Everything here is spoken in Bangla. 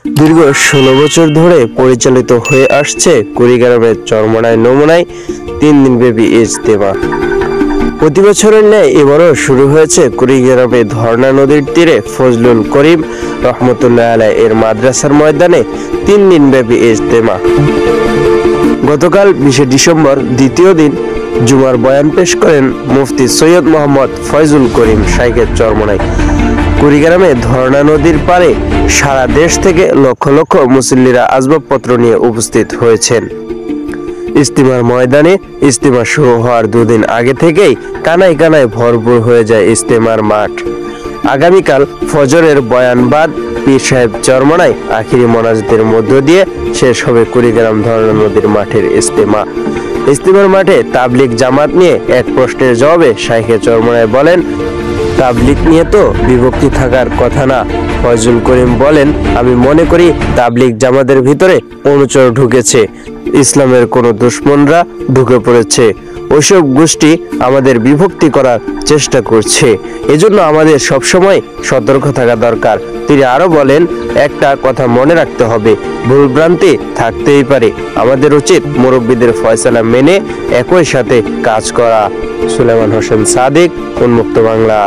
দীর্ঘ 16 বছর ধরে পরিচালিত হয়ে আসছে কুড়িগ্রামের চরমোনাই নমুনায় 3 দিনব্যাপী ইজতেমা। প্রতি বছরের ন্যায় এবারও শুরু হয়েছে কুড়িগ্রামে ধর্ণা নদীর তীরে ফজলুল করিম রহমতুল্লাহ আলাইহ এর মাদ্রাসার ময়দানে 3 দিনব্যাপী ইজতেমা। গতকাল 20 ডিসেম্বর দ্বিতীয় দিন জুমার বয়ান পেশ করেন মুফতি সৈয়দ মোহাম্মদ ফয়জুল করিম শাইখের চরমোনাই। কুড়িগ্রামে ধর্ণা নদীর পারে সারা দেশ থেকে লক্ষ লক্ষ মুসল্লিরা আসবাবপত্র নিয়ে উপস্থিত হয়েছেন। ইজতেমার ময়দানে ইজতেমা শুরু হওয়ার 2 দিন আগে থেকেই কানায় কানায় ভরপুর হয়ে যায় ইজতেমার মাঠ। আগামীকাল ফজরের বয়ানবাদ পীর সাহেব চরমোনাই আখিরি মোনাজাতের মধ্য দিয়ে শেষ হবে কুড়িগ্রাম ধর্ণা নদীর মাঠের ইজতেমা। ইজতেমার মাঠে তাবলিগ জামাত নিয়ে এক প্রশ্নের জবাবে শাইখে চরমোনাই বলেন, তাবলিগ নিয়ে তো বিভক্তি থাকার কথা না। ফয়জুল করিম বলেন, আমি মনে করি তাবলিগ জামাতের ভিতরে অনুচর ঢুকেছে, ইসলামের কোনো দুশমনরা ঢুকে পড়েছে, ওইসব গোষ্ঠী আমাদের বিভক্তি করার চেষ্টা করছে, এজন্য আমাদের সবসময় সতর্ক থাকা দরকার। তিনি আরো বলেন, একটা কথা মনে রাখতে হবে, ভুলভ্রান্তি থাকতেই পারে, আমাদের উচিত মুরব্বীদের ফয়সালা মেনে একই সাথে কাজ করা। সুলেমান হোসেন সাদিক, উন্মুক্ত বাংলা।